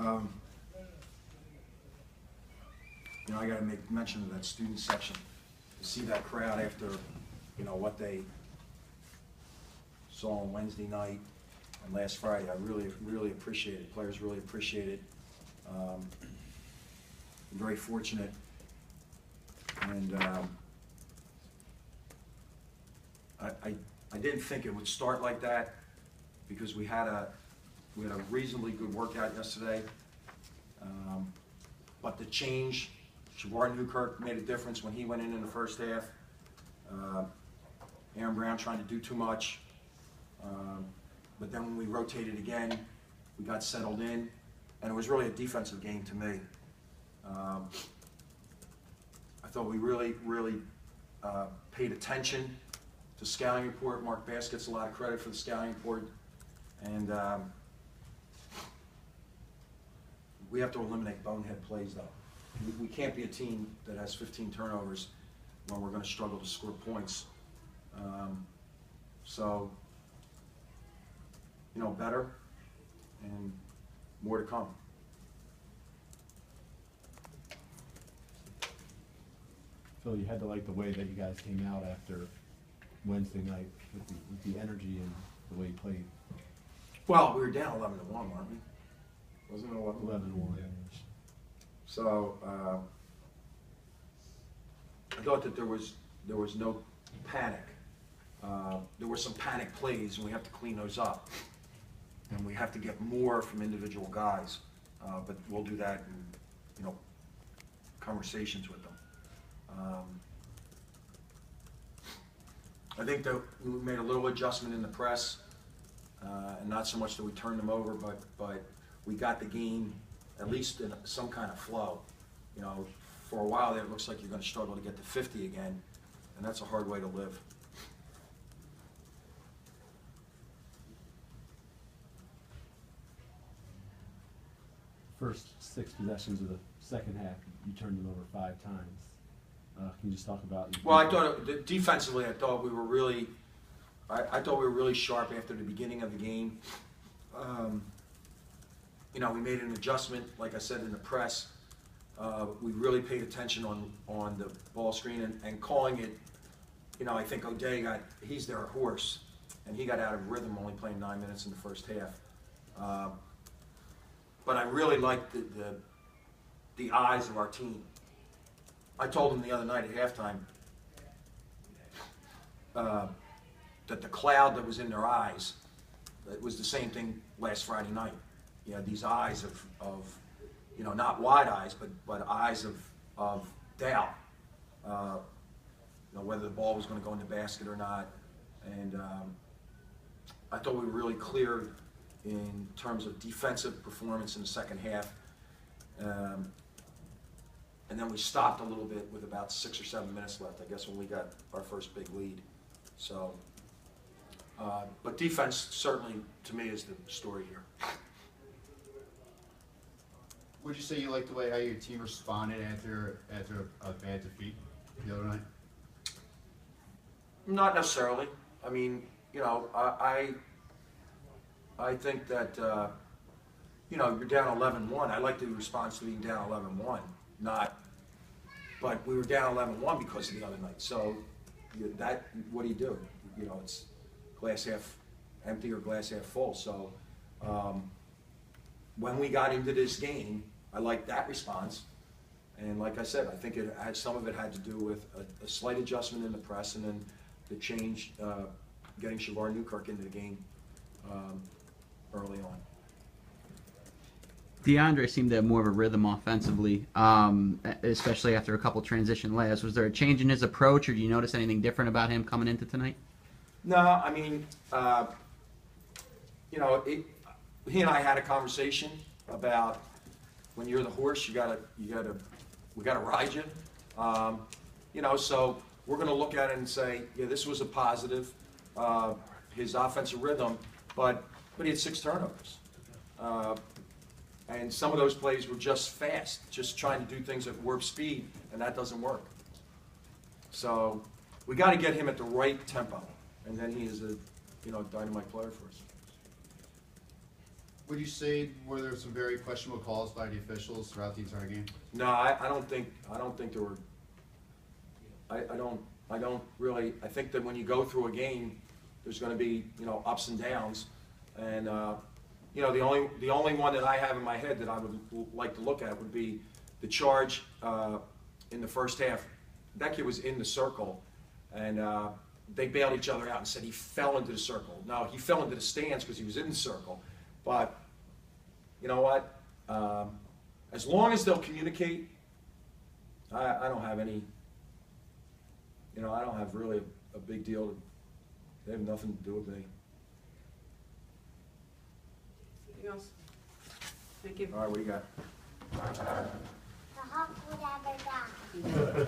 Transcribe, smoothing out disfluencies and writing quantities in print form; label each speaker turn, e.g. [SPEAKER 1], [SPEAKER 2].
[SPEAKER 1] Um, I got to make mention of that student section. To see that crowd after, what they saw on Wednesday night and last Friday, I really, really appreciate it. Players really appreciate it. I'm very fortunate, and I didn't think it would start like that because we had a reasonably good workout yesterday. But the change, Shavar Newkirk made a difference when he went in the first half. Aaron Brown trying to do too much. But then when we rotated again, we got settled in, and it was really a defensive game to me. I thought we really, really paid attention to scouting report. Mark Bass gets a lot of credit for the scouting report, and we have to eliminate bonehead plays, though. We can't be a team that has 15 turnovers when we're going to struggle to score points. So, better and more to come.
[SPEAKER 2] Phil, you had to like the way that you guys came out after Wednesday night with the energy and the way you played.
[SPEAKER 1] Well, we were down 11-1, weren't we? Wasn't it
[SPEAKER 2] 11-1.
[SPEAKER 1] Yeah. So I thought that there was no panic. There were some panic plays, and we have to clean those up. And we have to get more from individual guys, but we'll do that in conversations with them. I think that we made a little adjustment in the press, and not so much that we turned them over, but we got the game at least in some kind of flow. For a while there, it looks like you're going to struggle to get to 50 again, and that's a hard way to live.
[SPEAKER 2] First 6 possessions of the second half, you turned them over 5 times. Can you just talk about?
[SPEAKER 1] Well, I thought defensively, I thought we were really sharp after the beginning of the game. We made an adjustment, like I said, in the press. We really paid attention on the ball screen and calling it. I think O'Day he's their horse, and he got out of rhythm only playing 9 minutes in the first half. But I really liked the eyes of our team. I told them the other night at halftime that the cloud that was in their eyes, it was the same thing last Friday night. These eyes of not wide eyes, but eyes of doubt. Whether the ball was going to go in the basket or not. And I thought we were really clear in terms of defensive performance in the second half. And then we stopped a little bit with about 6 or 7 minutes left, I guess, when we got our first big lead. So, but defense certainly, to me, is the story here.
[SPEAKER 3] Would you say you like the way how your team responded after a bad defeat the other night?
[SPEAKER 1] Not necessarily. I mean, I think that you're down 11-1. I like the response to being down 11-1. But we were down 11-1 because of the other night. So what do you do? It's glass half empty or glass half full. So when we got into this game, I liked that response. And like I said, I think some of it had to do with a slight adjustment in the press, and then the change, getting Shavar Newkirk into the game early on.
[SPEAKER 4] DeAndre seemed to have more of a rhythm offensively, especially after a couple transition layups. Was there a change in his approach, or do you notice anything different about him coming into tonight?
[SPEAKER 1] No, I mean, he and I had a conversation about when you're the horse, we gotta ride you. So we're gonna look at it and say, yeah, this was a positive, his offensive rhythm, but he had 6 turnovers. And some of those plays were just fast, just trying to do things at warp speed, and that doesn't work. So we got to get him at the right tempo, and then he is a dynamite player for us.
[SPEAKER 3] Would you say, were there some very questionable calls by the officials throughout the entire game?
[SPEAKER 1] No, I don't think there were, I don't really, I think that when you go through a game, there's gonna be, you know, ups and downs. And, you know, the only one that I have in my head that I would like to look at would be the charge, in the first half. That kid was in the circle, and, they bailed each other out and said he fell into the circle. No, he fell into the stands because he was in the circle. But, you know what? As long as they'll communicate, I don't have any, you know, I don't have really a big deal. They have nothing to do with me.
[SPEAKER 5] Anything else? Thank you.
[SPEAKER 1] All right, what do you got?
[SPEAKER 6] The Hawk would have a dog.